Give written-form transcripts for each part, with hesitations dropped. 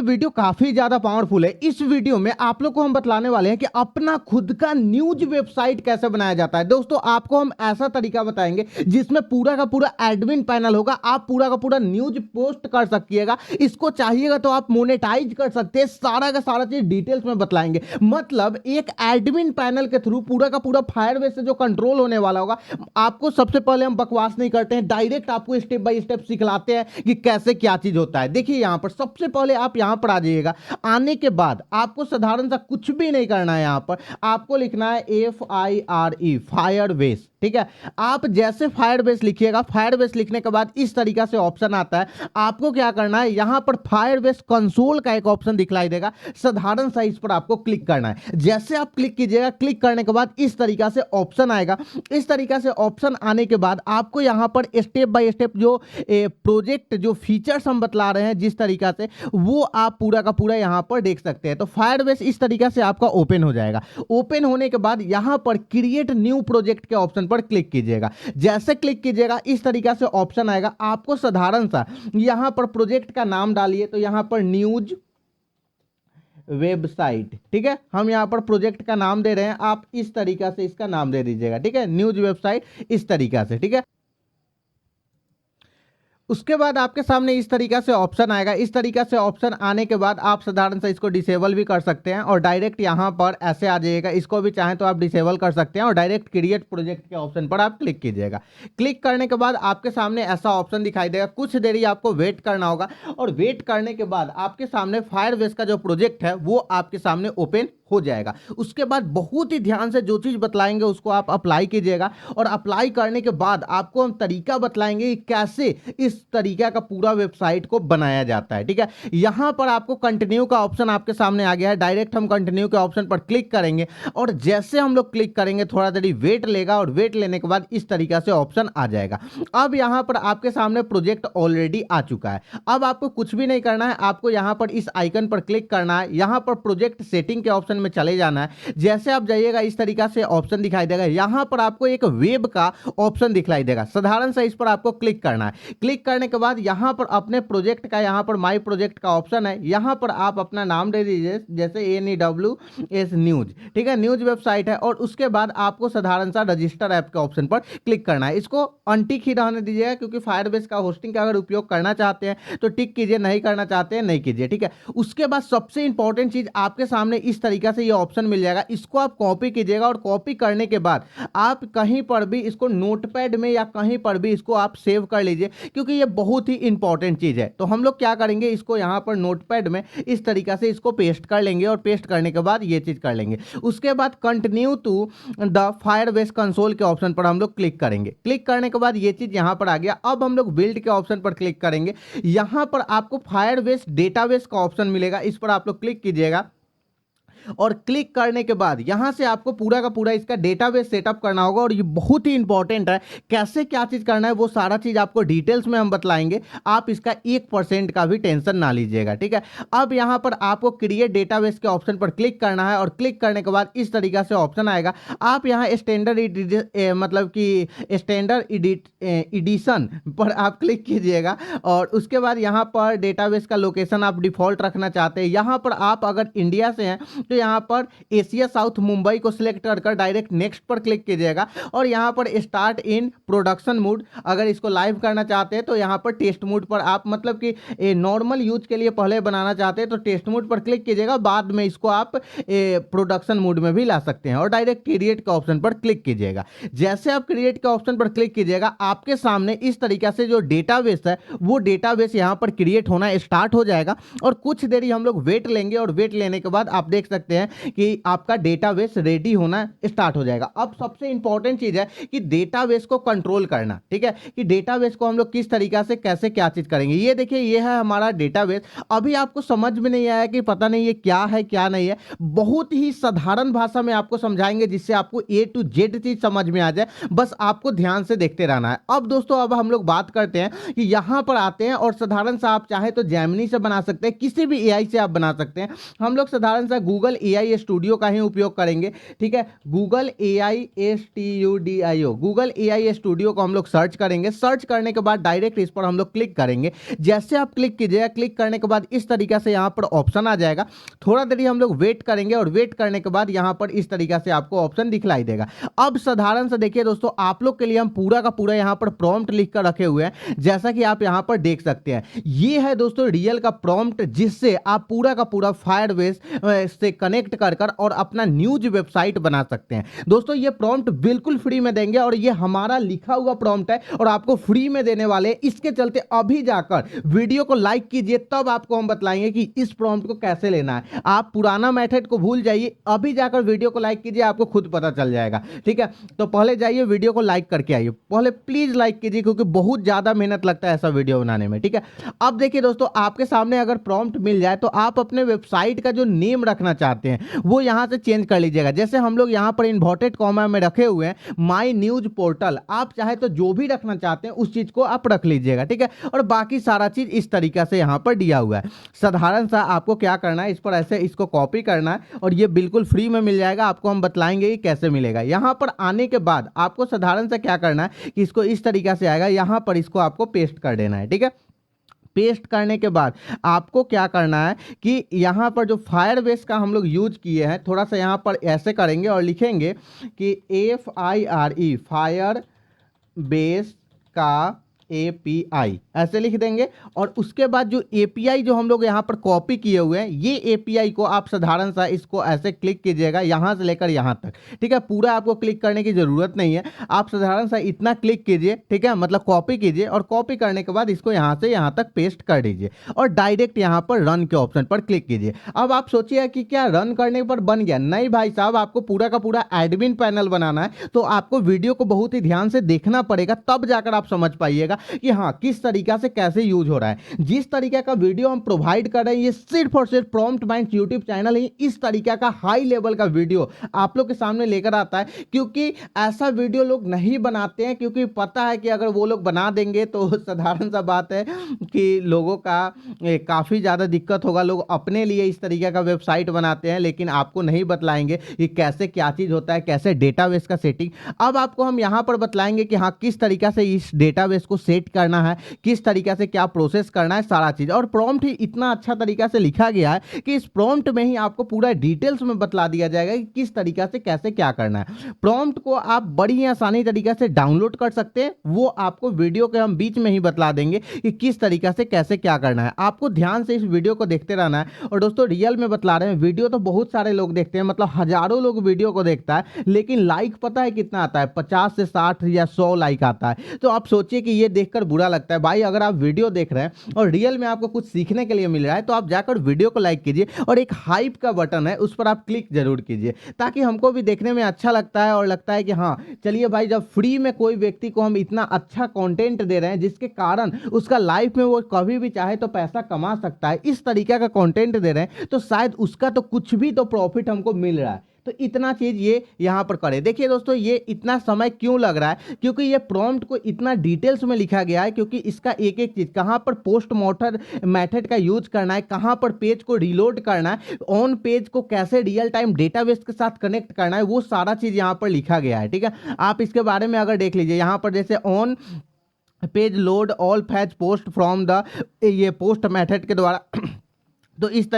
Video काफी ज्यादा powerful है। इस वीडियो में आप लोग को हम बतलाने वाले हैं कि अपना खुद का न्यूज वेबसाइट कैसे बनाया जाता है। दोस्तों आपको हम ऐसा तरीका बताएंगे जिसमें पूरा का पूरा एडमिन पैनल होगा। आप पूरा का पूरा न्यूज पोस्ट कर सकिएगा, इसको चाहिएगा तो आप मोनेटाइज कर सकते हैं। सारा का सारा चीज डिटेल्स में बतलाएंगे। मतलब एक एडमिन पैनल के थ्रू पूरा का पूरा फायरबेस से जो कंट्रोल होने वाला होगा। आपको सबसे पहले हम बकवास नहीं करते हैं, डायरेक्ट आपको स्टेप बाय स्टेप सिखलाते हैं कि कैसे क्या चीज होता है। देखिए यहां पर सबसे पहले आप यहां पर आ जाइएगा। आने के बाद आपको साधारण सा कुछ भी नहीं करना है। यहां पर आपको लिखना है FIRE फायरबेस। ठीक है, आप जैसे फायरबेस लिखिएगा, फायरबेस लिखने के बाद इस तरीका से ऑप्शन आता है। आपको क्या करना है, यहां पर फायरबेस कंसोल का एक ऑप्शन दिखलाई देगा, साधारण सा इस पर आपको क्लिक करना है। जैसे आप क्लिक कीजिएगा, क्लिक करने के बाद इस तरीका से ऑप्शन आएगा। इस तरीका से ऑप्शन आने के बाद आपको यहां पर स्टेप बाय स्टेप जो प्रोजेक्ट जो फीचर्स हम बतला रहे हैं जिस तरीका से, वो आप पूरा का पूरा यहां पर देख सकते हैं। तो फायरबेस इस तरीका से आपका ओपन हो जाएगा। ओपन होने के बाद यहां पर क्रिएट न्यू प्रोजेक्ट के ऑप्शन पर क्लिक कीजिएगा। जैसे क्लिक कीजिएगा इस तरीका से ऑप्शन आएगा। आपको साधारण सा यहां पर प्रोजेक्ट का नाम डालिए, तो यहां पर न्यूज वेबसाइट। ठीक है, हम यहां पर प्रोजेक्ट का नाम दे रहे हैं, आप इस तरीका से इसका नाम दे दीजिएगा। ठीक है, न्यूज वेबसाइट इस तरीका से। ठीक है, उसके बाद आपके सामने इस तरीका से ऑप्शन आएगा। इस तरीका से ऑप्शन आने के बाद आप साधारण से इसको डिसेबल भी कर सकते हैं और डायरेक्ट यहां पर ऐसे आ जाइएगा। इसको भी चाहें तो आप डिसेबल कर सकते हैं और डायरेक्ट क्रिएट प्रोजेक्ट के ऑप्शन पर आप क्लिक कीजिएगा। क्लिक करने के बाद आपके सामने ऐसा ऑप्शन दिखाई देगा। कुछ देरी आपको वेट करना होगा और वेट करने के बाद आपके सामने फायरबेस का जो प्रोजेक्ट है वो आपके सामने ओपन हो जाएगा। उसके बाद बहुत ही ध्यान से जो चीज बतलाएंगे उसको आप अप्लाई कीजिएगा और अप्लाई करने के बाद आपको हम तरीका बतलाएंगे कि कैसे इस तरीका का पूरा वेबसाइट को बनाया जाता है। ठीक है, यहां पर आपको कंटिन्यू का ऑप्शन आपके सामने आ गया है। डायरेक्ट हम कंटिन्यू के ऑप्शन पर क्लिक करेंगे और जैसे हम लोग क्लिक करेंगे थोड़ा देरी वेट लेगा और वेट लेने के बाद इस तरीका से ऑप्शन आ जाएगा। अब यहां पर आपके सामने प्रोजेक्ट ऑलरेडी आ चुका है। अब आपको कुछ भी नहीं करना है, आपको यहां पर इस आइकन पर क्लिक करना है। यहां पर प्रोजेक्ट सेटिंग के ऑप्शन में चले जाना है। जैसे आप जाइएगा इस तरीका से ऑप्शन दिखाई देगा। यहां पर आपको एक वेब का ऑप्शन दिखाई देगा, साधारण सा इस पर आपको क्लिक करना है। क्लिक करने के बाद यहां पर अपने प्रोजेक्ट का यहां पर माई प्रोजेक्ट का ऑप्शन है, यहां पर आप अपना नाम दे दीजिए, जैसे NEWS न्यूज। ठीक है, न्यूज वेबसाइट है। और उसके बाद आपको साधारण सा रजिस्टर ऐप के ऑप्शन पर क्लिक करना है। इसको अनटिक ही रहने दीजिएगा क्योंकि फायरबेस का होस्टिंग का अगर उपयोग करना चाहते हैं तो टिक कीजिए, नहीं करना चाहते हैं नहीं कीजिए। ठीक है, उसके बाद सबसे इंपॉर्टेंट चीज आपके सामने इस तरीका से ये ऑप्शन मिल जाएगा। इसको आप कॉपी कीजिएगा और कॉपी करने के बाद आप कहीं पर भी इसको नोटपैड में या कहीं पर भी इसको आप सेव कर लीजिए क्योंकि ये बहुत ही इंपॉर्टेंट चीज है। तो हम लोग क्या करेंगे, इसको यहां पर नोटपैड में इस तरीका से इसको पेस्ट कर लेंगे और पेस्ट करने के बाद ये चीज कर लेंगे। उसके बाद continue to the Firebase console के ऑप्शन पर हम लोग क्लिक करेंगे। क्लिक करने के बाद ये चीज यहां पर आ गया। अब हम लोग बिल्ड के ऑप्शन पर क्लिक करेंगे। यहां पर आपको फायरबेस डेटाबेस का ऑप्शन मिलेगा, इस पर आप लोग क्लिक कीजिएगा और क्लिक करने के बाद यहां से आपको पूरा का पूरा इसका डेटाबेस सेटअप करना होगा। और ये बहुत ही इंपॉर्टेंट है, कैसे क्या चीज करना है वो सारा चीज आपको डिटेल्स में हम बतलाएंगे। आप इसका 1% का भी टेंशन ना लीजिएगा। ठीक है, अब यहां पर आपको क्रिएट डेटाबेस के ऑप्शन पर क्लिक करना है और क्लिक करने के बाद इस तरीका से ऑप्शन आएगा। आप यहां स्टैंडर्ड मतलब कि स्टैंडर्ड एडिशन पर आप क्लिक कीजिएगा और उसके बाद यहां पर डेटाबेस का लोकेशन आप डिफॉल्ट रखना चाहते हैं। यहां पर आप अगर इंडिया से हैं तो यहां पर एशिया साउथ मुंबई को सिलेक्ट कर डायरेक्ट नेक्स्ट पर क्लिक कीजिएगा और यहां पर स्टार्ट इन प्रोडक्शन मोड, अगर इसको लाइव करना चाहते हैं तो यहां पर टेस्ट मोड पर आप मतलब कि नॉर्मल यूज के लिए पहले बनाना चाहते हैं तो टेस्ट मोड पर क्लिक कीजिएगा। बाद में इसको आप प्रोडक्शन मोड में भी ला सकते हैं और डायरेक्ट क्रिएट के ऑप्शन पर क्लिक कीजिएगा। जैसे आप क्रिएट के ऑप्शन पर क्लिक कीजिएगा आपके सामने इस तरीका से जो डेटाबेस है वो डेटाबेस यहां पर क्रिएट होना स्टार्ट हो जाएगा और कुछ देरी हम लोग वेट लेंगे और वेट लेने के बाद आप देख सकते हैं कि आपका डेटाबेस रेडी होना स्टार्ट हो जाएगा। अब सबसे इंपॉर्टेंट चीज है कि डेटाबेस को कंट्रोल करना। ठीक है, कि डेटाबेस को हम लोग किस तरीका से कैसे क्या चीज करेंगे। ये देखिए ये है हमारा डेटाबेस। अभी आपको समझ में नहीं आया कि पता नहीं ये क्या है क्या नहीं है, बहुत ही साधारण भाषा में आपको समझाएंगे जिससे आपको A to Z चीज समझ में आ जाए। बस आपको ध्यान से देखते रहना है। अब दोस्तों अब हम लोग बात करते हैं कि यहां पर आते हैं और साधारण सा आप चाहे तो जेमिनी से बना सकते हैं, किसी भी AI से आप बना सकते हैं। हम लोग साधारण सा गूगल गूगल AI स्टूडियो का ही उपयोग करेंगे। ठीक है, Google AI STUDIO, Google AI studio को हम लोग सर्च करेंगे। सर्च करने के बाद डायरेक्ट इस पर हम लोग क्लिक करेंगे। जैसे आप क्लिक कीजिएगा, क्लिक करने के बाद इस तरीका से यहाँ पर ऑप्शन आ जाएगा। थोड़ा देर हम लोग वेट करेंगे और वेट करने के बाद यहाँ पर इस तरीका से आपको ऑप्शन दिखलाई देगा। अब साधारण से देखिए दोस्तों, आप लोग के लिए हम पूरा का पूरा यहाँ पर प्रॉम्प्ट लिख कर रखे हुए हैं, जैसा कि आप यहाँ पर देख सकते हैं। ये है दोस्तों रियल का प्रॉम्प्ट, जिससे आप पूरा का पूरा फायरबेस से कनेक्ट कर कर और अपना न्यूज वेबसाइट बना सकते हैं। दोस्तों ये प्रॉम्प्ट बिल्कुल फ्री में देंगे और ये हमारा लिखा हुआ प्रॉम्प्ट है और आपको फ्री में देने वाले हैं। इसके चलते अभी जाकर वीडियो को लाइक कीजिए, तब आपको हम बतलाएंगे कि इस प्रॉम्प्ट को कैसे लेना है। आप पुराना मेथड को भूल जाइए, अभी जाकर वीडियो को लाइक कीजिए, आपको खुद पता चल जाएगा। ठीक है, तो पहले जाइए वीडियो को लाइक करके आइए, पहले प्लीज लाइक कीजिए, क्योंकि बहुत ज्यादा मेहनत लगता है ऐसा वीडियो बनाने में। ठीक है, अब देखिए दोस्तों, आपके सामने अगर प्रॉम्प्ट मिल जाए तो आप अपने वेबसाइट का जो नेम रखना चाहते हैं वो यहां से चेंज कर लीजिएगा। जैसे हम लोग यहां पर इन्वर्टेड कॉमा में रखे हुए हैं माई न्यूज पोर्टल, आप चाहे तो जो भी रखना चाहते हैं उस चीज को आप रख लीजिएगा। ठीक है, और बाकी सारा चीज इस तरीका से यहां पर दिया हुआ है। साधारण सा आपको क्या करना है, इस पर ऐसे इसको कॉपी करना है और ये बिल्कुल फ्री में मिल जाएगा। आपको हम बतलाएंगे कि कैसे मिलेगा। यहां पर आने के बाद आपको साधारण से क्या करना है कि इसको इस तरीका से आएगा, यहां पर इसको आपको पेस्ट कर देना है। ठीक है, पेस्ट करने के बाद आपको क्या करना है कि यहाँ पर जो फायरबेस का हम लोग यूज किए हैं, थोड़ा सा यहाँ पर ऐसे करेंगे और लिखेंगे कि FIRE फायर बेस का API, ऐसे लिख देंगे। और उसके बाद जो API जो हम लोग यहाँ पर कॉपी किए हुए हैं, ये API को आप साधारण सा इसको ऐसे क्लिक कीजिएगा यहाँ से लेकर यहाँ तक। ठीक है, पूरा आपको क्लिक करने की जरूरत नहीं है, आप साधारण सा इतना क्लिक कीजिए। ठीक है, मतलब कॉपी कीजिए और कॉपी करने के बाद इसको यहाँ से यहाँ तक पेस्ट कर दीजिए और डायरेक्ट यहाँ पर रन के ऑप्शन पर क्लिक कीजिए। अब आप सोचिए कि क्या रन करने पर बन गया? नहीं भाई साहब, आपको पूरा का पूरा एडमिन पैनल बनाना है, तो आपको वीडियो को बहुत ही ध्यान से देखना पड़ेगा, तब जाकर आप समझ पाइएगा कि हाँ किस तरीका से कैसे यूज हो रहा है। जिस तरीके का वीडियो हम प्रोवाइड कर रहे हैं, ये सिर्फ और सिर्फ प्रॉम्प्ट माइंड्स यूट्यूब चैनल ही इस तरीके का हाई लेवल का वीडियो आप लोग के सामने लेकर आता है, क्योंकि ऐसा वीडियो लोग नहीं बनाते हैं, क्योंकि पता है कि अगर वो लोग बना देंगे तो साधारण सा बात है कि लोगों का काफ़ी ज़्यादा दिक्कत होगा। लोग अपने लिए इस तरीके का वेबसाइट बनाते हैं, लेकिन आपको नहीं बतलाएंगे कि कैसे क्या चीज़ होता है, कैसे डेटाबेस का सेटिंग। अब आपको हम यहाँ पर बतलाएंगे कि हाँ किस तरीका से इस डेटाबेस को सेट करना है, किस तरीके से क्या प्रोसेस करना है, सारा चीज। और प्रॉम्प्ट ही इतना अच्छा तरीका से लिखा गया है कि इस प्रॉम्प्ट में ही आपको पूरा डिटेल्स में बतला दिया जाएगा कि किस तरीका से कैसे क्या करना है। प्रॉम्प्ट को आप बड़ी ही आसानी तरीके से डाउनलोड कर सकते हैं, वो आपको वीडियो के हम बीच में ही बतला देंगे कि किस तरीका से कैसे क्या करना है। आपको ध्यान से इस वीडियो को देखते रहना है। और दोस्तों रियल में बतला रहे हैं, वीडियो तो बहुत सारे लोग देखते हैं, मतलब हजारों लोग वीडियो को देखता है, लेकिन लाइक पता है कितना आता है? 50 से 60 या 100 लाइक आता है। तो आप सोचिए कि ये देखकर बुरा लगता है। भाई अगर आप वीडियो देख रहे हैं और रियल में आपको कुछ सीखने के लिए मिल रहा है, तो आप जाकर वीडियो को लाइक कीजिए और एक हाइप का बटन है उस पर आप क्लिक जरूर कीजिए, ताकि हमको भी देखने में अच्छा लगता है और लगता है कि हाँ चलिए भाई, जब फ्री में कोई व्यक्ति को हम इतना अच्छा कंटेंट दे रहे हैं जिसके कारण उसका लाइफ में वो कभी भी चाहे तो पैसा कमा सकता है, इस तरीके का कंटेंट दे रहे हैं, तो शायद उसका तो कुछ भी तो प्रॉफिट हमको मिल रहा है। तो इतना चीज ये यहाँ पर करे। देखिए दोस्तों, ये इतना समय क्यों लग रहा है? क्योंकि ये प्रॉम्प्ट को इतना डिटेल्स में लिखा गया है, क्योंकि इसका एक एक चीज, कहाँ पर पोस्ट मॉर्टम मेथड का यूज करना है, कहाँ पर पेज को रीलोड करना है, ऑन पेज को कैसे रियल टाइम डेटाबेस के साथ कनेक्ट करना है, वो सारा चीज यहाँ पर लिखा गया है। ठीक है, आप इसके बारे में अगर देख लीजिए, यहाँ पर जैसे on page load all fetch post from the ये पोस्ट मेथड के द्वारा तो इस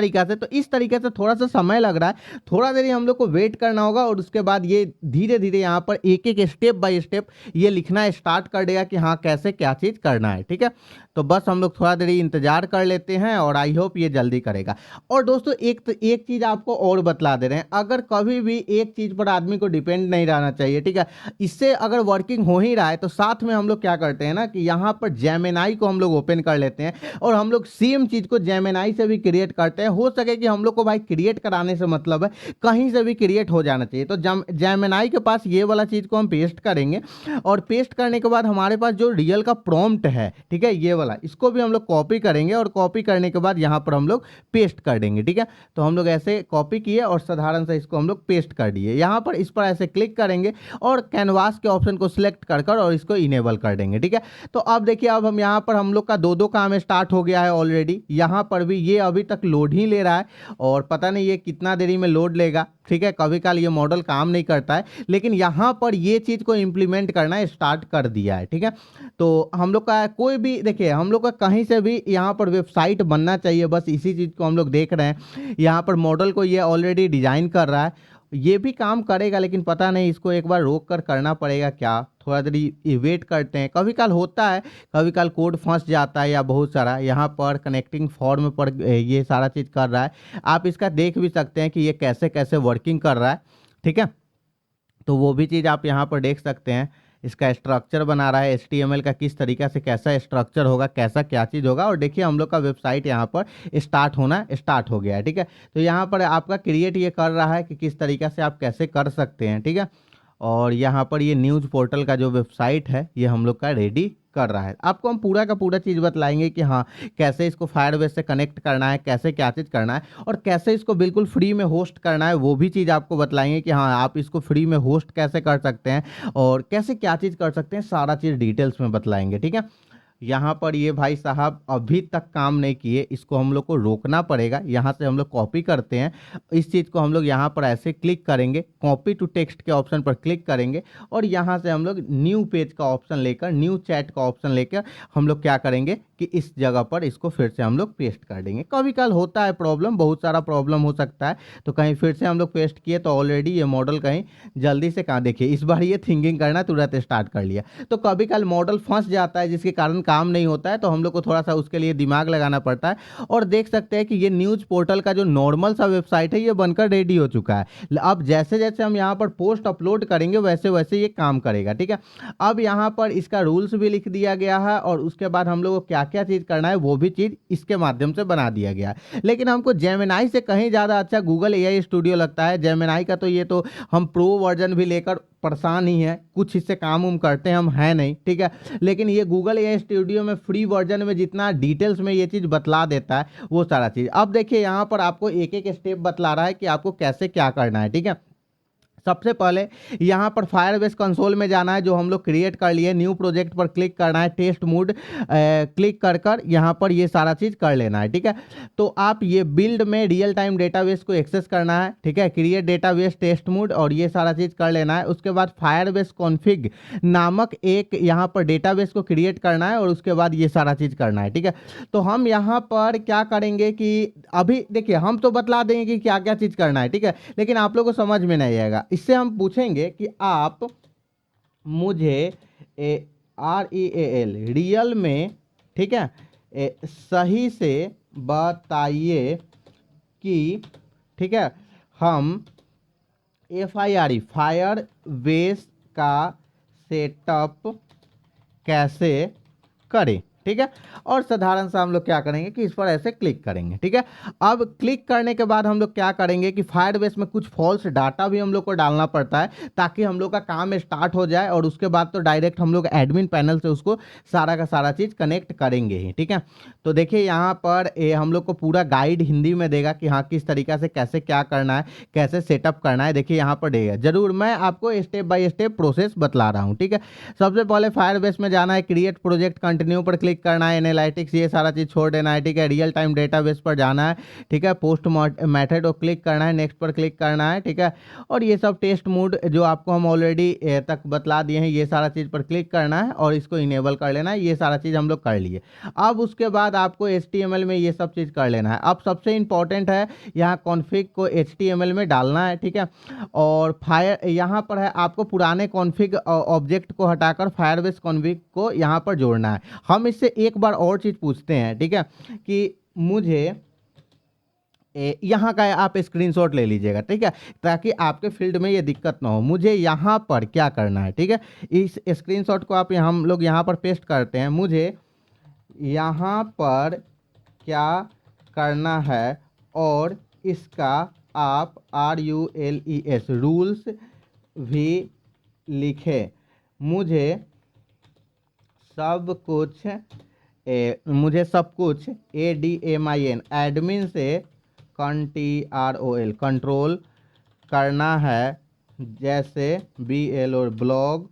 तरीके से थोड़ा सा समय लग रहा है, थोड़ा देर हम लोग को वेट करना होगा और उसके बाद ये धीरे धीरे यहाँ पर एक एक स्टेप बाय स्टेप ये लिखना स्टार्ट कर देगा कि हाँ कैसे क्या चीज़ करना है। ठीक है, तो बस हम लोग थोड़ा देर इंतजार कर लेते हैं और आई होप ये जल्दी करेगा। और दोस्तों एक चीज़ आपको और बतला दे रहे हैं, अगर कभी भी एक चीज़ पर आदमी को डिपेंड नहीं रहना चाहिए। ठीक है, इससे अगर वर्किंग हो ही रहा है तो साथ में हम लोग क्या करते हैं ना कि यहाँ पर जेमिनाई को हम लोग ओपन कर लेते हैं और हम लोग सेम चीज़ को जेमिनाई से भी क्रिएट करते हैं। हो सके कि हम लोग को भाई क्रिएट कराने से मतलब है कहीं से भी क्रिएट हो जाना चाहिए। तो जेमिनाई के पास ये वाला चीज़ को हम पेस्ट करेंगे और पेस्ट करने के बाद हमारे पास जो रियल का प्रॉम्प्ट है, ठीक है, ये वाला, इसको भी हम लोग कॉपी करेंगे और कॉपी करने के बाद यहाँ पर हम लोग पेस्ट कर देंगे। ठीक है, तो हम लोग ऐसे कॉपी किए और साधारण से इसको हम लोग पेस्ट कर दिए। यहाँ पर इस पर ऐसे क्लिक करेंगे और कैनवास के ऑप्शन को सिलेक्ट कर कर और इसको इनेबल कर देंगे। ठीक है, तो अब देखिए, अब हम यहाँ पर हम लोग का दो काम स्टार्ट हो गया है ऑलरेडी। यहाँ पर भी ये अभी तक लोड ही ले रहा है और पता नहीं ये कितना देरी में लोड लेगा। ठीक है, कभी काल ये मॉडल काम नहीं करता है, लेकिन यहाँ पर ये चीज़ को इम्प्लीमेंट करना स्टार्ट कर दिया है। ठीक है, तो हम लोग का कोई भी देखिए, हम लोग का कहीं से भी यहाँ पर वेबसाइट बनना चाहिए, बस इसी चीज़ को हम लोग देख रहे हैं। यहाँ पर मॉडल को ये ऑलरेडी डिजाइन कर रहा है, ये भी काम करेगा, लेकिन पता नहीं इसको एक बार रोक कर करना पड़ेगा क्या, थोड़ा देरी वेट करते हैं। कभी काल होता है, कभी काल कोड फंस जाता है या बहुत सारा यहाँ पर कनेक्टिंग फॉर्म पर ये सारा चीज़ कर रहा है। आप इसका देख भी सकते हैं कि ये कैसे कैसे वर्किंग कर रहा है। ठीक है, तो वो भी चीज़ आप यहाँ पर देख सकते हैं। इसका स्ट्रक्चर बना रहा है, HTML का किस तरीक़ा से कैसा स्ट्रक्चर होगा, कैसा क्या चीज़ होगा। और देखिए हम लोग का वेबसाइट यहाँ पर स्टार्ट हो गया है। ठीक है, तो यहाँ पर आपका क्रिएट ये कर रहा है कि किस तरीक़ा से आप कैसे कर सकते हैं। ठीक है, और यहाँ पर ये न्यूज़ पोर्टल का जो वेबसाइट है ये हम लोग का रेडी कर रहा है। आपको हम पूरा का पूरा चीज़ बतलाएंगे कि हाँ कैसे इसको फायरबेस से कनेक्ट करना है, कैसे क्या चीज़ करना है और कैसे इसको बिल्कुल फ्री में होस्ट करना है, वो भी चीज़ आपको बतलाएंगे कि हाँ आप इसको फ्री में होस्ट कैसे कर सकते हैं और कैसे क्या चीज़ कर सकते हैं, सारा चीज़ डिटेल्स में बतलाएंगे। ठीक है, यहाँ पर ये भाई साहब अभी तक काम नहीं किए, इसको हम लोग को रोकना पड़ेगा। यहाँ से हम लोग कॉपी करते हैं, इस चीज़ को हम लोग यहाँ पर ऐसे क्लिक करेंगे, कॉपी टू टेक्स्ट के ऑप्शन पर क्लिक करेंगे और यहाँ से हम लोग न्यू पेज का ऑप्शन लेकर, न्यू चैट का ऑप्शन लेकर हम लोग क्या करेंगे कि इस जगह पर इसको फिर से हम लोग पेस्ट कर देंगे। कभी काल होता है प्रॉब्लम, बहुत सारा प्रॉब्लम हो सकता है, तो कहीं फिर से हम लोग पेस्ट किए तो ऑलरेडी ये मॉडल कहीं जल्दी से कहाँ, देखिए इस बार ये थिंकिंग करना तुरंत स्टार्ट कर लिया। तो कभी काल मॉडल फंस जाता है जिसके कारण काम नहीं होता है, तो हम लोग को थोड़ा सा उसके लिए दिमाग लगाना पड़ता है। और देख सकते हैं कि ये न्यूज़ पोर्टल का जो नॉर्मल सा वेबसाइट है ये बनकर रेडी हो चुका है। अब जैसे जैसे हम यहाँ पर पोस्ट अपलोड करेंगे वैसे वैसे ये काम करेगा। ठीक है, अब यहाँ पर इसका रूल्स भी लिख दिया गया है और उसके बाद हम लोग को क्या क्या चीज़ करना है वो भी चीज़ इसके माध्यम से बना दिया गया है। लेकिन हमको जेमिनाई से कहीं ज़्यादा अच्छा गूगल AI स्टूडियो लगता है। जेमिनाई का तो ये तो हम प्रो वर्जन भी लेकर परेशान ही है, कुछ इससे काम उम करते हैं हम, है नहीं। ठीक है, लेकिन ये गूगल AI स्टूडियो में फ्री वर्जन में जितना डिटेल्स में ये चीज़ बतला देता है वो सारा चीज़। अब देखिए यहाँ पर आपको एक एक स्टेप बतला रहा है कि आपको कैसे क्या करना है। ठीक है, सबसे पहले यहाँ पर फायरबेस कंसोल में जाना है, जो हम लोग क्रिएट कर लिए, न्यू प्रोजेक्ट पर क्लिक करना है, टेस्ट मोड क्लिक कर कर यहाँ पर ये सारा चीज़ कर लेना है। ठीक है, तो आप ये बिल्ड में रियल टाइम डेटाबेस को एक्सेस करना है। ठीक है, क्रिएट डेटाबेस, टेस्ट मोड और ये सारा चीज़ कर लेना है। उसके बाद फायरबेस कॉन्फ़िग नामक एक यहाँ पर डेटाबेस को क्रिएट करना है और उसके बाद ये सारा चीज़ करना है। ठीक है, तो हम यहाँ पर क्या करेंगे कि अभी देखिए हम तो बतला देंगे कि क्या क्या चीज़ करना है। ठीक है, लेकिन आप लोगों को समझ में नहीं आएगा। इससे हम पूछेंगे कि आप मुझे रियल में, ठीक है, सही से बताइए कि, ठीक है, हम फायरबेस का सेटअप कैसे करें। ठीक है, और साधारण सा हम लोग क्या करेंगे कि इस पर ऐसे क्लिक करेंगे। ठीक है, अब क्लिक करने के बाद हम लोग क्या करेंगे कि फायरबेस में कुछ फॉल्स डाटा भी हम लोग को डालना पड़ता है ताकि हम लोग का काम स्टार्ट हो जाए और उसके बाद तो डायरेक्ट हम लोग एडमिन पैनल से उसको सारा का सारा चीज़ कनेक्ट करेंगे ही। ठीक है, तो देखिए यहाँ पर हम लोग को पूरा गाइड हिंदी में देगा कि हाँ किस तरीक़ा से कैसे क्या करना है, कैसे सेटअप करना है। देखिए यहाँ पर देगा, जरूर मैं आपको स्टेप बाय स्टेप प्रोसेस बतला रहा हूँ। ठीक है, सबसे पहले फायरबेस में जाना है, क्रिएट प्रोजेक्ट कंटिन्यू पर क्लिक करना है, एनालिटिक्स ये सारा चीज़ छोड़ देना है। ठीक है, रियल टाइम डेटाबेस पर जाना है। ठीक है, पोस्ट मेथड को क्लिक करना है, नेक्स्ट पर क्लिक करना है। ठीक है, और ये सब टेस्ट मोड जो आपको हम ऑलरेडी तक बतला दिए हैं ये सारा चीज़ पर क्लिक करना है और इसको इनेबल कर लेना है। ये सारा चीज़ हम लोग कर लिए। अब उसके बाद आपको HTML में ये सब चीज़ कर लेना है। अब सबसे इंपॉर्टेंट है यहाँ कॉन्फ़िग को HTML में डालना है। ठीक है, और यहाँ पर है आपको पुराने कॉन्फ़िग ऑब्जेक्ट को हटाकर फायरबेस कॉन्फ़िग को यहाँ पर जोड़ना है। हम इससे एक बार और चीज़ पूछते हैं। ठीक है, कि मुझे यहाँ का आप स्क्रीनशॉट ले लीजिएगा। ठीक है, ताकि आपके फील्ड में ये दिक्कत ना हो। मुझे यहाँ पर क्या करना है, ठीक है, इस स्क्रीनशॉट को आप हम लोग यहाँ पर पेस्ट करते हैं। मुझे यहाँ पर क्या करना है और इसका आप RULES रूल्स भी लिखें। मुझे सब कुछ ADMIN एडमिन से कंट्रोल करना है, जैसे BL और ब्लॉग,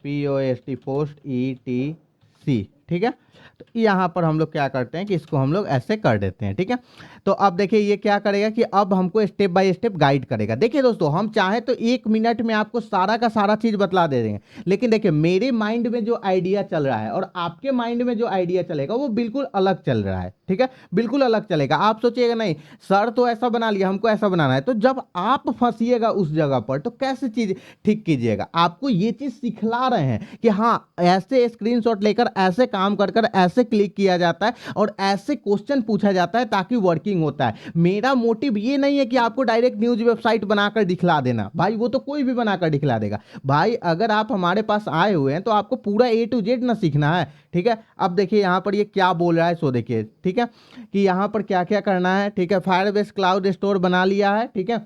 POST पोस्ट ETC। ठीक है। तो यहाँ पर हम लोग क्या करते हैं कि इसको हम लोग ऐसे कर देते हैं, ठीक है। तो अब देखिए ये क्या करेगा कि अब हमको स्टेप बाय स्टेप गाइड करेगा। देखिए दोस्तों, हम चाहे तो 1 मिनट में आपको सारा का सारा चीज बतला दे देंगे, लेकिन देखिए मेरे माइंड में जो आइडिया चल रहा है और आपके माइंड में जो आइडिया चलेगा वो बिल्कुल अलग चल रहा है, ठीक है, बिल्कुल अलग चलेगा। आप सोचिएगा नहीं सर तो ऐसा बना लिया, हमको ऐसा बनाना है, तो जब आप फंसिएगा उस जगह पर तो कैसे चीज ठीक कीजिएगा। आपको ये चीज सिखला रहे हैं कि हाँ ऐसे स्क्रीनशॉट लेकर ऐसे काम कर कर ऐसे क्लिक किया जाता है और ऐसे क्वेश्चन पूछा जाता है ताकि वर्किंग होता है। मेरा मोटिव ये नहीं है कि आपको डायरेक्ट न्यूज वेबसाइट बनाकर दिखला देना, भाई वो तो कोई भी बनाकर दिखला देगा। भाई अगर आप हमारे पास आए हुए हैं तो आपको पूरा A to Z ना सीखना है, ठीक है। अब देखिए यहाँ पर ये क्या बोल रहा है, सो देखिए, ठीक है, कि यहाँ पर क्या क्या करना है, ठीक है। फायरबेस क्लाउड स्टोर बना लिया है, ठीक है,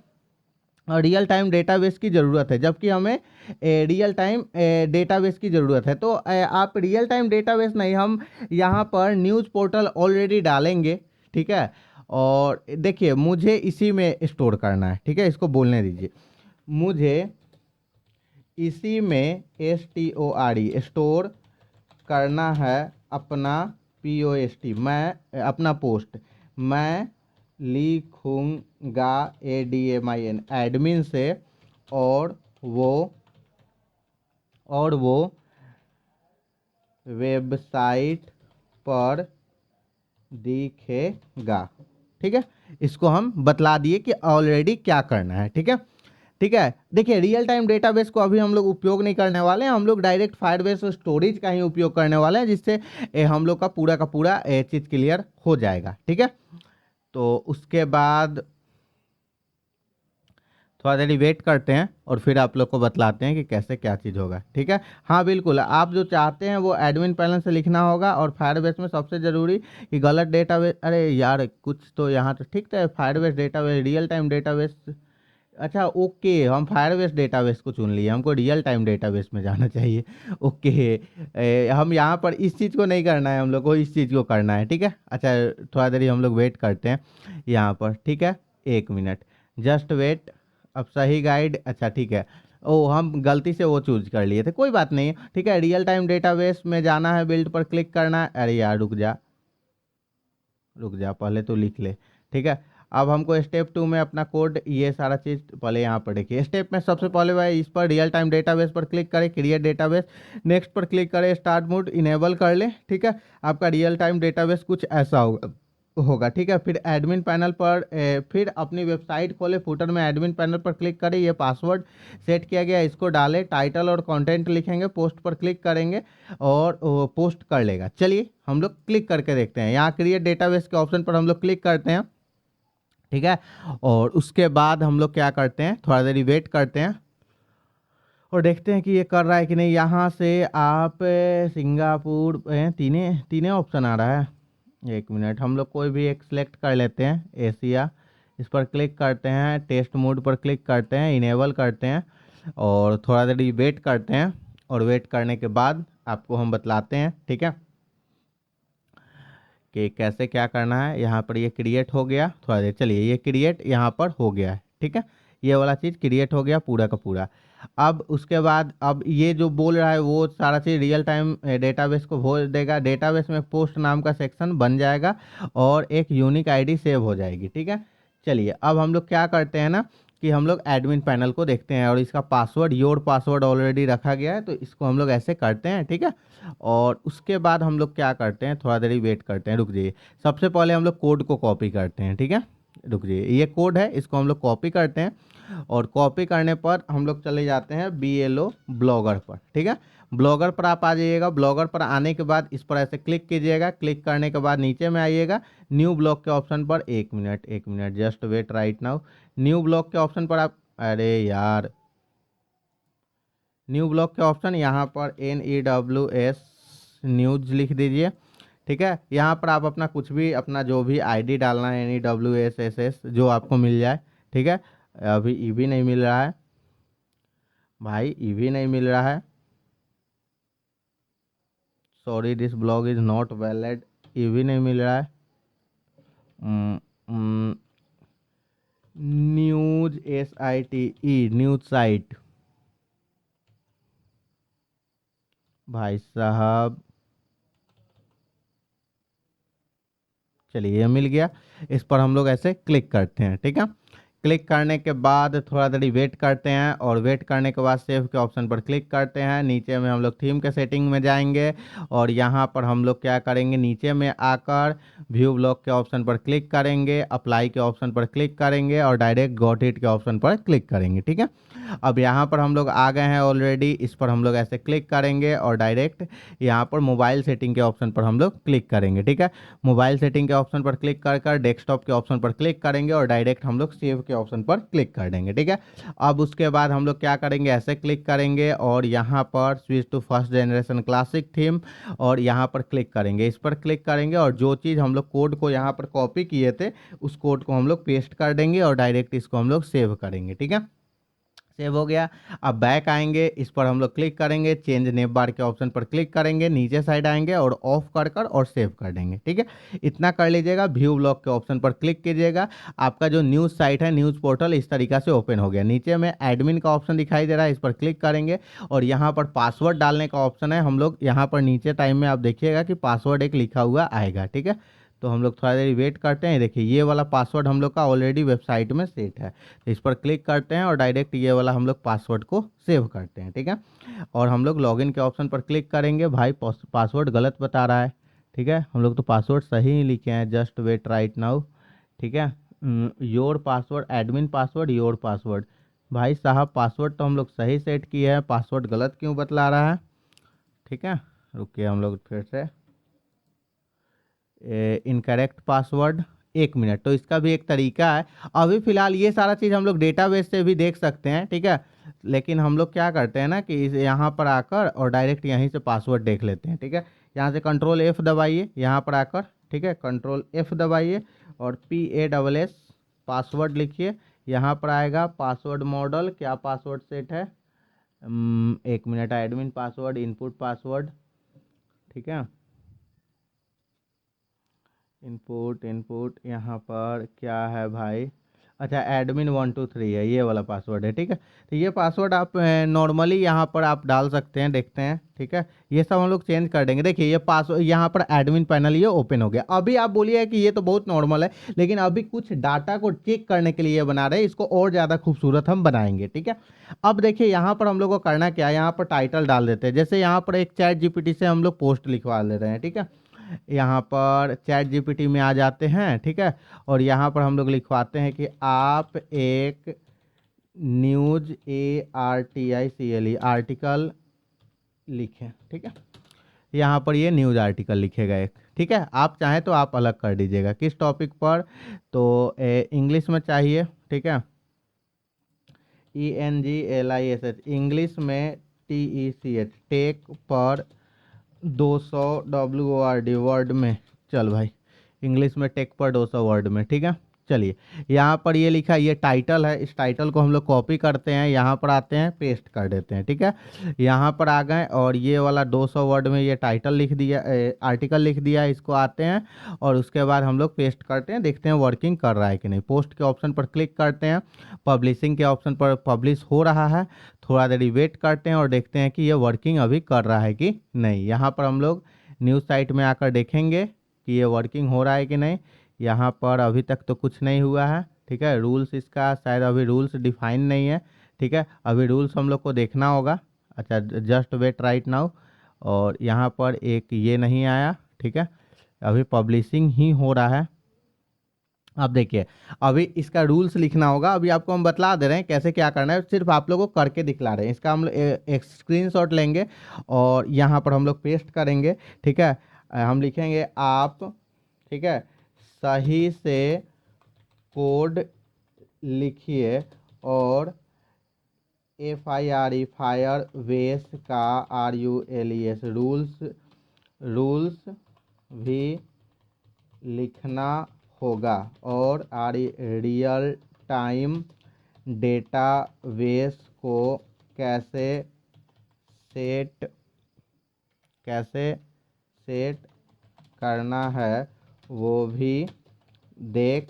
और रियल टाइम डेटाबेस की ज़रूरत है, जबकि हमें रियल टाइम डेटाबेस की ज़रूरत है। तो आप रियल टाइम डेटाबेस नहीं, हम यहाँ पर न्यूज़ पोर्टल ऑलरेडी डालेंगे, ठीक है। और देखिए मुझे इसी में स्टोर करना है, ठीक है, इसको बोलने दीजिए। मुझे इसी में स्टोर करना है अपना पोस्ट, मैं अपना पोस्ट मैं लिखूंगा ADMIN एडमिन से, और वो वेबसाइट पर दिखेगा, ठीक है। इसको हम बतला दिए कि ऑलरेडी क्या करना है, ठीक है, ठीक है। देखिए रियल टाइम डेटाबेस को अभी हम लोग उपयोग नहीं करने वाले हैं, हम लोग डायरेक्ट फायरबेस और स्टोरेज का ही उपयोग करने वाले हैं, जिससे हम लोग का पूरा चीज़ क्लियर हो जाएगा, ठीक है। तो उसके बाद थोड़ा देरी वेट करते हैं और फिर आप लोग को बतलाते हैं कि कैसे क्या चीज़ होगा, ठीक है। हाँ बिल्कुल, आप जो चाहते हैं वो एडमिन पैनल से लिखना होगा, और फायरबेस में सबसे ज़रूरी कि गलत डेटाबेस, अरे यार कुछ तो यहाँ तो ठीक है, Firebase database real time database, अच्छा ओके, हम फायरबेस डेटाबेस को चुन लिए, हमको रियल टाइम डेटाबेस में जाना चाहिए। ओके, हम यहाँ पर इस चीज़ को नहीं करना है, हम लोग को इस चीज़ को करना है, ठीक है। अच्छा थोड़ा देरी हम लोग वेट करते हैं यहाँ पर, ठीक है, 1 मिनट जस्ट वेट। अब सही गाइड, अच्छा ठीक है, ओ हम गलती से वो चूज कर लिए थे, कोई बात नहीं, ठीक है। रियल टाइम डेटाबेस में जाना है, बिल्ड पर क्लिक करना है, अरे यार रुक जा पहले तो लिख ले, ठीक है। अब हमको स्टेप 2 में अपना कोड ये सारा चीज़ पहले यहाँ पर देखिए। स्टेप में सबसे पहले भाई इस पर रियल टाइम डेटाबेस पर क्लिक करें, क्रिएट डेटाबेस, नेक्स्ट पर क्लिक करें, स्टार्ट मोड इनेबल कर लें, ठीक है। आपका रियल टाइम डेटाबेस कुछ ऐसा होगा, ठीक है। फिर एडमिन पैनल पर फिर अपनी वेबसाइट खोले, फुटर में एडमिन पैनल पर क्लिक करें, ये पासवर्ड सेट किया गया इसको डालें, टाइटल और कंटेंट लिखेंगे, पोस्ट पर क्लिक करेंगे और पोस्ट कर लेगा। चलिए हम लोग क्लिक करके देखते हैं, यहाँ क्रिएट डेटाबेस के ऑप्शन पर हम लोग क्लिक करते हैं, ठीक है। और उसके बाद हम लोग क्या करते हैं, थोड़ा देरी वेट करते हैं और देखते हैं कि ये कर रहा है कि नहीं। यहाँ से आप सिंगापुर तीनों तीनों ऑप्शन आ रहा है, 1 मिनट हम लोग कोई भी एक सिलेक्ट कर लेते हैं, एशिया, इस पर क्लिक करते हैं, टेस्ट मोड पर क्लिक करते हैं, इनेबल करते हैं और थोड़ा देर वेट करते हैं, और वेट करने के बाद आपको हम बतलाते हैं, ठीक है, कि कैसे क्या करना है। यहाँ पर ये क्रिएट हो गया, थोड़ा देर चलिए, ये क्रिएट यहाँ पर हो गया है, ठीक है, ये वाला चीज़ क्रिएट हो गया पूरा का पूरा। अब उसके बाद अब ये जो बोल रहा है वो सारा चीज़ रियल टाइम डेटाबेस को बोल देगा, डेटाबेस में पोस्ट नाम का सेक्शन बन जाएगा और एक यूनिक आईडी सेव हो जाएगी, ठीक है। चलिए अब हम लोग क्या करते हैं ना कि हम लोग एडमिन पैनल को देखते हैं, और इसका पासवर्ड योर पासवर्ड ऑलरेडी रखा गया है, तो इसको हम लोग ऐसे करते हैं, ठीक है। और उसके बाद हम लोग क्या करते हैं, थोड़ा देरी वेट करते हैं, रुक जाइए। सबसे पहले हम लोग कोड को कॉपी करते हैं, ठीक है, रुक जाइए, ये कोड है, इसको हम लोग कॉपी करते हैं, और कॉपी करने पर हम लोग चले जाते हैं BLO ब्लॉगर पर, ठीक है। ब्लॉगर पर आप आ जाइएगा, ब्लॉगर पर आने के बाद इस पर ऐसे क्लिक कीजिएगा, क्लिक करने के बाद नीचे में आइएगा न्यू ब्लॉग के ऑप्शन पर, 1 minute just wait right now. New blog के ऑप्शन पर आप, अरे यार न्यू ब्लॉग के ऑप्शन यहाँ पर NEWS न्यूज लिख दीजिए, ठीक है। यहाँ पर आप अपना कुछ भी, अपना जो भी आईडी डालना है, NEWSSS जो आपको मिल जाए, ठीक है। अभी EV नहीं मिल रहा है भाई, EV नहीं मिल रहा है, sorry this blog is not valid, EV नहीं मिल रहा है। न्यूज SITE न्यूज साइट, भाई साहब चलिए ये मिल गया। इस पर हम लोग ऐसे क्लिक करते हैं, ठीक है। क्लिक करने के बाद थोड़ा देरी वेट करते हैं और वेट करने के बाद सेव के ऑप्शन पर क्लिक करते हैं। नीचे में हम लोग थीम के सेटिंग में जाएंगे और यहाँ पर हम लोग क्या करेंगे, नीचे में आकर व्यू ब्लॉक के ऑप्शन पर क्लिक करेंगे, अप्लाई के ऑप्शन पर क्लिक करेंगे और डायरेक्ट गॉट इट के ऑप्शन पर क्लिक करेंगे, ठीक है। अब यहाँ पर हम लोग आ गए हैं ऑलरेडी, इस पर हम लोग ऐसे क्लिक करेंगे और डायरेक्ट यहाँ पर मोबाइल सेटिंग के ऑप्शन पर हम लोग क्लिक करेंगे, ठीक है। मोबाइल सेटिंग के ऑप्शन पर क्लिक कर डेस्कटॉप के ऑप्शन पर क्लिक करेंगे और डायरेक्ट हम लोग सेव के ऑप्शन पर क्लिक कर देंगे, ठीक है। अब उसके बाद हम लोग क्या करेंगे, ऐसे क्लिक करेंगे और यहाँ पर switch to first generation classic theme और यहाँ पर क्लिक करेंगे। इस पर क्लिक करेंगे और जो चीज़ हम लोग कोड को यहाँ पर कॉपी किए थे उस कोड को हम लोग पेस्ट कर देंगे और डायरेक्ट इसको हम लोग सेव करेंगे, ठीक है। सेव हो गया। अब बैक आएंगे, इस पर हम लोग क्लिक करेंगे, चेंज नेम बार के ऑप्शन पर क्लिक करेंगे, नीचे साइड आएंगे और ऑफ कर और सेव कर देंगे, ठीक है। इतना कर लीजिएगा। व्यू ब्लॉक के ऑप्शन पर क्लिक कीजिएगा। आपका जो न्यूज़ साइट है, न्यूज़ पोर्टल इस तरीका से ओपन हो गया। नीचे में एडमिन का ऑप्शन दिखाई दे रहा है, इस पर क्लिक करेंगे और यहाँ पर पासवर्ड डालने का ऑप्शन है। हम लोग यहाँ पर नीचे टाइम में आप देखिएगा कि पासवर्ड एक लिखा हुआ आएगा, ठीक है। तो हम लोग थोड़ा देर वेट करते हैं। देखिए ये वाला पासवर्ड हम लोग का ऑलरेडी वेबसाइट में सेट है, तो इस पर क्लिक करते हैं और डायरेक्ट ये वाला हम लोग पासवर्ड को सेव करते हैं, ठीक है। और हम लोग लॉगिन के ऑप्शन पर क्लिक करेंगे। भाई पासवर्ड गलत बता रहा है, ठीक है। हम लोग तो पासवर्ड सही ही लिखे हैं, जस्ट वेट राइट नाउ, ठीक है। Your password, admin password, your password. भाई साहब पासवर्ड तो हम लोग सही सेट किए हैं, पासवर्ड गलत क्यों बतला रहा है, ठीक है। रुकिए हम लोग फिर से इनकरेक्ट पासवर्ड, 1 मिनट। तो इसका भी एक तरीका है। अभी फ़िलहाल ये सारा चीज़ हम लोग डेटाबेस से भी देख सकते हैं, ठीक है। लेकिन हम लोग क्या करते हैं ना कि यहाँ पर आकर और डायरेक्ट यहीं से पासवर्ड देख लेते हैं, ठीक है। यहाँ से कंट्रोल F दबाइए यहाँ पर आकर, ठीक है। कंट्रोल F दबाइए और PASS पासवर्ड लिखिए। यहाँ पर आएगा पासवर्ड मॉडल, क्या पासवर्ड सेट है, 1 minute, admin password, input password, ठीक है। इनपुट इनपुट यहाँ पर क्या है भाई, अच्छा एडमिन 123 है, ये वाला पासवर्ड है, ठीक है। तो ये पासवर्ड आप नॉर्मली यहाँ पर आप डाल सकते हैं, देखते हैं, ठीक है। ये सब हम लोग चेंज कर देंगे। देखिए ये पासवर्ड यहाँ पर एडमिन पैनल ये ओपन हो गया। अभी आप बोलिए कि ये तो बहुत नॉर्मल है, लेकिन अभी कुछ डाटा को चेक करने के लिए ये बना रहे हैं, इसको और ज़्यादा खूबसूरत हम बनाएंगे, ठीक है। अब देखिए यहाँ पर हम लोग को करना क्या है, यहाँ पर टाइटल डाल देते हैं। जैसे यहाँ पर एक चैट जीपीटी से हम लोग पोस्ट लिखवा ले रहे हैं, ठीक है। यहाँ पर चैट जीपीटी में आ जाते हैं, ठीक है। और यहाँ पर हम लोग लिखवाते हैं कि आप एक न्यूज ARTICLE आर्टिकल लिखें, ठीक है। यहाँ पर ये न्यूज़ आर्टिकल लिखेगा एक, ठीक है। आप चाहें तो आप अलग कर दीजिएगा किस टॉपिक पर, तो इंग्लिश में चाहिए, ठीक है। ENGLISH इंग्लिश में, TECH टेक पर 200 WORD वर्ड में, चल भाई इंग्लिश में टेक पर 200 वर्ड में, ठीक है। चलिए यहाँ पर ये लिखा, ये टाइटल है, इस टाइटल को हम लोग कॉपी करते हैं, यहाँ पर आते हैं पेस्ट कर देते हैं, ठीक है। यहाँ पर आ गए और ये वाला 200 वर्ड में ये टाइटल लिख दिया, आर्टिकल लिख दिया, इसको आते हैं और उसके बाद हम लोग पेस्ट करते हैं, देखते हैं वर्किंग कर रहा है कि नहीं। पोस्ट के ऑप्शन पर क्लिक करते हैं, पब्लिशिंग के ऑप्शन पर पब्लिश हो रहा है, थोड़ा देरी वेट करते हैं और देखते हैं कि ये वर्किंग अभी कर रहा है कि नहीं। यहाँ पर हम लोग न्यूज़ साइट में आकर देखेंगे कि ये वर्किंग हो रहा है कि नहीं। यहाँ पर अभी तक तो कुछ नहीं हुआ है, ठीक है। रूल्स इसका शायद अभी रूल्स डिफाइन नहीं है, ठीक है। अभी रूल्स हम लोग को देखना होगा। अच्छा जस्ट वेट राइट नाउ, और यहाँ पर एक ये नहीं आया, ठीक है। अभी पब्लिशिंग ही हो रहा है। अब देखिए अभी इसका रूल्स लिखना होगा। अभी आपको हम बतला दे रहे हैं कैसे क्या करना है, सिर्फ आप लोगों को करके दिखला रहे हैं। इसका हम लोग एक स्क्रीनशॉट लेंगे और यहाँ पर हम लोग पेस्ट करेंगे, ठीक है। हम लिखेंगे आप, ठीक है, सही से कोड लिखिए और FIRE फायर वेस का RULES रूल्स भी लिखना होगा और रियल टाइम डेटाबेस को कैसे सेट करना है वो भी देख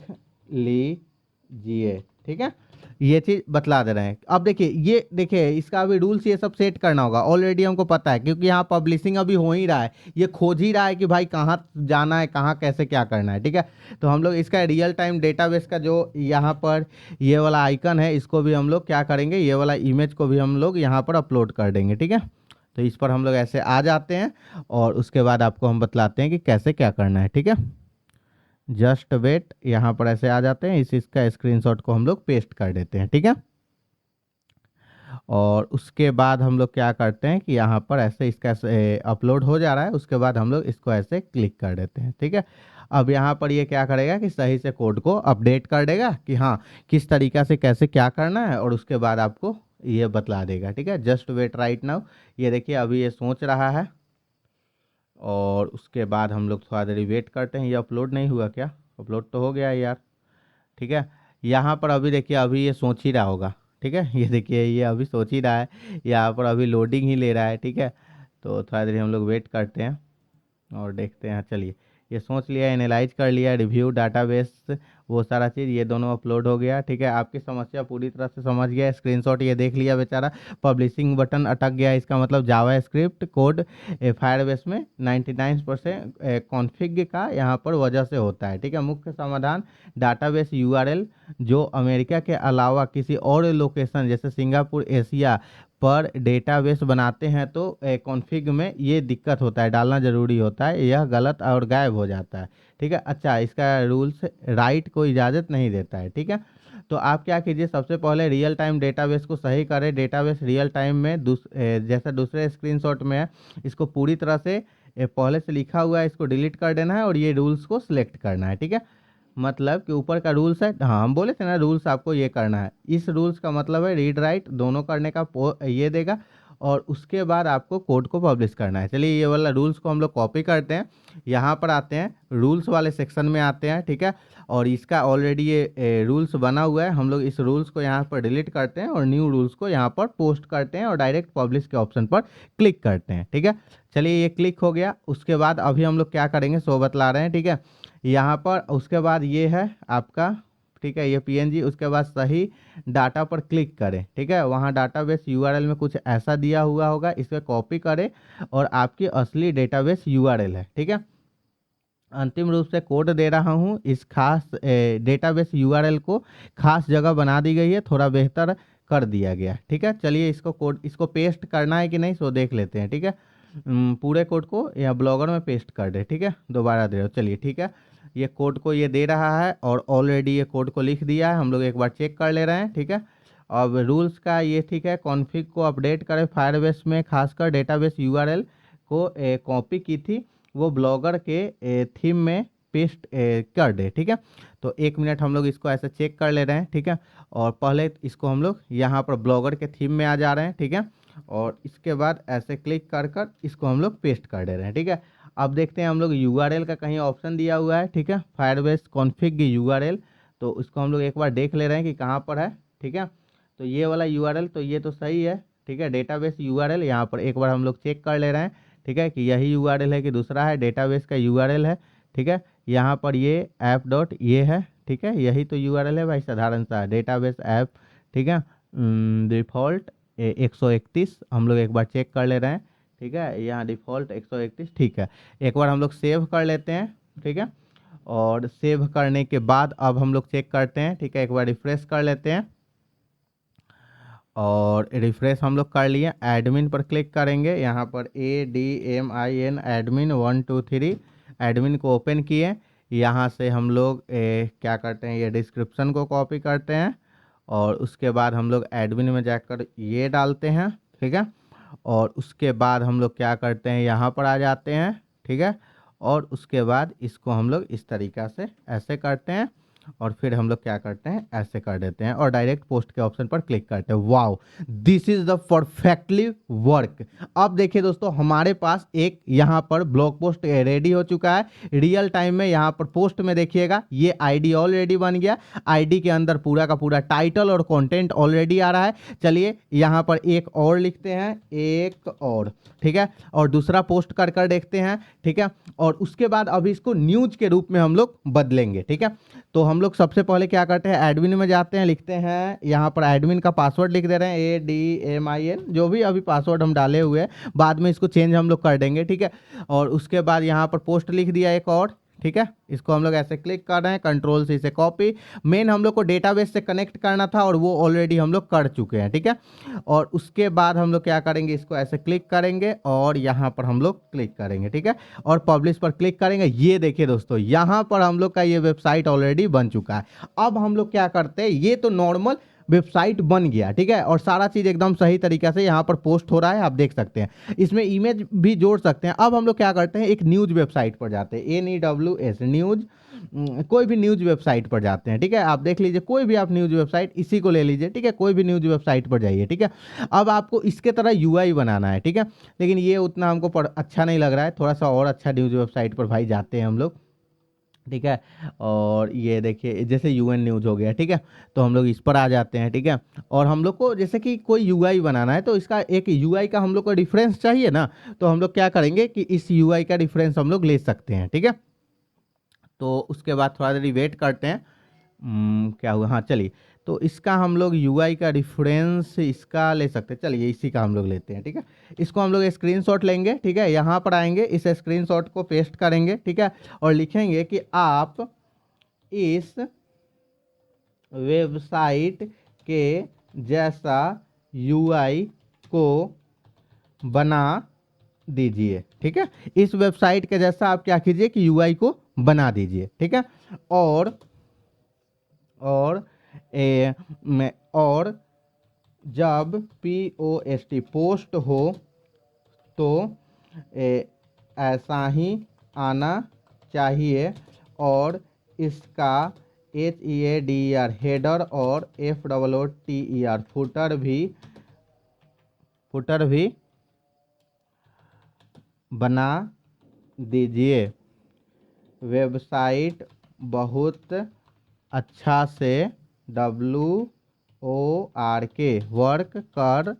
लीजिए, ठीक है, ये चीज़ बतला दे रहे हैं। अब देखिए, ये देखिए इसका अभी रूल्स ये सब सेट करना होगा, ऑलरेडी हमको पता है क्योंकि यहाँ पब्लिशिंग अभी हो ही रहा है, ये खोज ही रहा है कि भाई कहाँ जाना है, कहाँ कैसे क्या करना है। ठीक है, तो हम लोग इसका रियल टाइम डेटाबेस का जो यहाँ पर ये वाला आइकन है, इसको भी हम लोग क्या करेंगे, ये वाला इमेज को भी हम लोग यहाँ पर अपलोड कर देंगे। ठीक है, तो इस पर हम लोग ऐसे आ जाते हैं और उसके बाद आपको हम बतलाते हैं कि कैसे क्या करना है। ठीक है, जस्ट वेट, यहाँ पर ऐसे आ जाते हैं, इसका स्क्रीनशॉट को हम लोग पेस्ट कर देते हैं। ठीक है, और उसके बाद हम लोग क्या करते हैं कि यहाँ पर ऐसे इसका अपलोड हो जा रहा है, उसके बाद हम लोग इसको ऐसे क्लिक कर देते हैं। ठीक है, अब यहाँ पर ये क्या करेगा कि सही से कोड को अपडेट कर देगा कि हाँ किस तरीक़ा से कैसे क्या करना है, और उसके बाद आपको ये बतला देगा। ठीक है, जस्ट वेट राइट नाउ, ये देखिए अभी ये सोच रहा है, और उसके बाद हम लोग थोड़ा देर वेट करते हैं। ये अपलोड नहीं हुआ क्या? अपलोड तो हो गया यार। ठीक है, यहाँ पर अभी देखिए अभी ये सोच ही रहा होगा। ठीक है, ये देखिए ये अभी सोच ही रहा है, यहाँ पर अभी लोडिंग ही ले रहा है। ठीक है, तो थोड़ा देर हम लोग वेट करते हैं और देखते हैं। चलिए, ये सोच लिया, एनालाइज कर लिया, रिव्यू डाटाबेस वो सारा चीज़, ये दोनों अपलोड हो गया। ठीक है, आपकी समस्या पूरी तरह से समझ गया, स्क्रीनशॉट ये देख लिया बेचारा, पब्लिशिंग बटन अटक गया, इसका मतलब जावा स्क्रिप्ट कोड फायरबेस में 99% कॉन्फ़िग का यहाँ पर वजह से होता है। ठीक है, मुख्य समाधान डाटाबेस यूआरएल जो अमेरिका के अलावा किसी और लोकेशन जैसे सिंगापुर एशिया पर डेटाबेस बनाते हैं तो कॉन्फ़िग में ये दिक्कत होता है, डालना ज़रूरी होता है, यह गलत और गायब हो जाता है। ठीक है, अच्छा इसका रूल्स राइट को इजाज़त नहीं देता है। ठीक है, तो आप क्या कीजिए, सबसे पहले रियल टाइम डेटाबेस को सही करें। डेटाबेस रियल टाइम में जैसा दूसरे स्क्रीनशॉट में है, इसको पूरी तरह से पहले से लिखा हुआ है, इसको डिलीट कर देना है और ये रूल्स को सिलेक्ट करना है। ठीक है, मतलब कि ऊपर का रूल्स है, हाँ हम बोले थे ना रूल्स आपको ये करना है, इस रूल्स का मतलब है रीड राइट दोनों करने का ये देगा, और उसके बाद आपको कोड को पब्लिश करना है। चलिए ये वाला रूल्स को हम लोग कॉपी करते हैं, यहाँ पर आते हैं रूल्स वाले सेक्शन में आते हैं। ठीक है, और इसका ऑलरेडी ये रूल्स बना हुआ है, हम लोग इस रूल्स को यहाँ पर डिलीट करते हैं और न्यू रूल्स को यहाँ पर पोस्ट करते हैं और डायरेक्ट पब्लिश के ऑप्शन पर क्लिक करते हैं। ठीक है, चलिए ये क्लिक हो गया, उसके बाद अभी हम लोग क्या करेंगे सो बतला रहे हैं। ठीक है, यहाँ पर उसके बाद ये है आपका, ठीक है, ये पीएनजी, उसके बाद सही डाटा पर क्लिक करें। ठीक है, वहाँ डाटाबेस यूआरएल में कुछ ऐसा दिया हुआ होगा, इसे कॉपी करें और आपकी असली डेटाबेस यूआरएल है। ठीक है, अंतिम रूप से कोड दे रहा हूँ, इस खास डेटाबेस यूआरएल को खास जगह बना दी गई है, थोड़ा बेहतर कर दिया गया। ठीक है, चलिए इसको कोड इसको पेस्ट करना है कि नहीं सो देख लेते हैं। ठीक है, पूरे कोड को या ब्लॉगर में पेस्ट कर दे। ठीक है, दोबारा दे रहे हो, चलिए ठीक है, ये कोड को ये दे रहा है और ऑलरेडी ये कोड को लिख दिया है, हम लोग एक बार चेक कर ले रहे हैं। ठीक है, अब रूल्स का ये ठीक है, कॉन्फ़िग को अपडेट करें, फायरबेस में खासकर डेटाबेस यूआरएल को कॉपी की थी वो ब्लॉगर के थीम में पेस्ट कर दे। ठीक है, तो 1 मिनट हम लोग इसको ऐसे चेक कर ले रहे हैं। ठीक है, और पहले इसको हम लोग यहाँ पर ब्लॉगर के थीम में आ जा रहे हैं। ठीक है, और इसके बाद ऐसे क्लिक कर कर इसको हम लोग पेस्ट कर दे रहे हैं। ठीक है, अब देखते हैं हम लोग यूआरएल का कहीं ऑप्शन दिया हुआ है। ठीक है, फायरबेस कॉन्फ़िग यूआरएल, तो इसको हम लोग एक बार देख ले रहे हैं कि कहाँ पर है। ठीक है, तो ये वाला यूआरएल तो ये तो सही है। ठीक है, डेटाबेस यूआरएल यहाँ पर एक बार हम लोग चेक कर ले रहे हैं। ठीक है, कि यही यूआरएल है कि दूसरा है, डेटाबेस का यूआरएल है। ठीक है, यहाँ पर ये ऐप डॉट ये है। ठीक है, यही तो यूआरएल है भाई, साधारण सा डेटाबेस ऐप। ठीक है, डिफ़ॉल्ट 131 हम लोग एक बार चेक कर ले रहे हैं। ठीक है, यहाँ डिफ़ॉल्ट 131। ठीक है, एक बार हम लोग सेव कर लेते हैं। ठीक है, और सेव करने के बाद अब हम लोग चेक करते हैं। ठीक है, एक बार रिफ्रेश कर लेते हैं, और रिफ्रेश हम लोग कर लिए, एडमिन पर क्लिक करेंगे, यहाँ पर ADMIN एडमिन 1 2 3 एडमिन को ओपन किए। यहाँ से हम लोग क्या करते हैं, ये डिस्क्रिप्शन को कॉपी करते हैं और उसके बाद हम लोग एडमिन में जाकर ये डालते हैं। ठीक है, और उसके बाद हम लोग क्या करते हैं, यहाँ पर आ जाते हैं। ठीक है, और उसके बाद इसको हम लोग इस तरीक़ा से ऐसे करते हैं और फिर हम लोग क्या करते हैं, ऐसे कर देते हैं और डायरेक्ट पोस्ट के ऑप्शन पर क्लिक करते हैं। Wow, this is the perfectly work. अब देखिए दोस्तों, हमारे पास एक यहाँ पर ब्लॉग पोस्ट रेडी हो चुका है रियल टाइम में। यहाँ पर पोस्ट में देखिएगा ये आईडी ऑलरेडी बन गया, आईडी के अंदर पूरा का पूरा टाइटल और कंटेंट ऑलरेडी आ रहा है। चलिए यहाँ पर एक और लिखते हैं, एक और। ठीक है, और दूसरा पोस्ट कर कर देखते हैं। ठीक है, और उसके बाद अभी इसको न्यूज के रूप में हम लोग बदलेंगे। ठीक है, तो हम लोग सबसे पहले क्या करते हैं, एडमिन में जाते हैं, लिखते हैं यहाँ पर एडमिन का पासवर्ड लिख दे रहे हैं ADMIN, जो भी अभी पासवर्ड हम डाले हुए हैं, बाद में इसको चेंज हम लोग कर देंगे, ठीक है। और उसके बाद यहाँ पर पोस्ट लिख दिया एक और, ठीक है। इसको हम लोग ऐसे क्लिक कर रहे हैं, कंट्रोल से इसे कॉपी। मेन हम लोग को डेटाबेस से कनेक्ट करना था और वो ऑलरेडी हम लोग कर चुके हैं, ठीक है। और उसके बाद हम लोग क्या करेंगे, इसको ऐसे क्लिक करेंगे और यहाँ पर हम लोग क्लिक करेंगे, ठीक है। और पब्लिश पर क्लिक करेंगे। ये देखिए दोस्तों, यहाँ पर हम लोग का ये वेबसाइट ऑलरेडी बन चुका है। अब हम लोग क्या करते हैं, ये तो नॉर्मल वेबसाइट बन गया, ठीक है। और सारा चीज़ एकदम सही तरीके से यहाँ पर पोस्ट हो रहा है, आप देख सकते हैं। इसमें इमेज भी जोड़ सकते हैं। अब हम लोग क्या करते हैं, एक न्यूज़ वेबसाइट पर जाते हैं, NEWS न्यूज़, कोई भी न्यूज़ वेबसाइट पर जाते हैं, ठीक है। आप देख लीजिए, कोई भी आप न्यूज़ वेबसाइट, इसी को ले लीजिए, ठीक है। कोई भी न्यूज़ वेबसाइट पर जाइए, ठीक है। अब आपको इसके तरह UI बनाना है, ठीक है। लेकिन ये उतना हमको अच्छा नहीं लग रहा है, थोड़ा सा और अच्छा न्यूज़ वेबसाइट पर भाई जाते हैं हम लोग, ठीक है। और ये देखिए, जैसे UN न्यूज़ हो गया, ठीक है। तो हम लोग इस पर आ जाते हैं, ठीक है। और हम लोग को जैसे कि कोई UI बनाना है, तो इसका एक UI का हम लोग को रेफरेंस चाहिए ना, तो हम लोग क्या करेंगे कि इस UI का रेफरेंस हम लोग ले सकते हैं, ठीक है। तो उसके बाद थोड़ा देर वेट करते हैं। क्या हुआ, हाँ चलिए, तो इसका हम लोग UI का रेफरेंस इसका ले सकते हैं, चलिए इसी का हम लोग लेते हैं, ठीक है। इसको हम लोग स्क्रीनशॉट लेंगे, ठीक है। यहाँ पर आएंगे, इस स्क्रीनशॉट को पेस्ट करेंगे, ठीक है। और लिखेंगे कि आप इस वेबसाइट के जैसा UI को बना दीजिए, ठीक है। इस वेबसाइट के जैसा आप क्या कीजिए कि UI को बना दीजिए, ठीक है। और और और जब पोस्ट हो तो ऐसा ही आना चाहिए। और इसका HEADER हेडर और FOOTER फुटर भी बना दीजिए। वेबसाइट बहुत अच्छा से WORK वर्क कर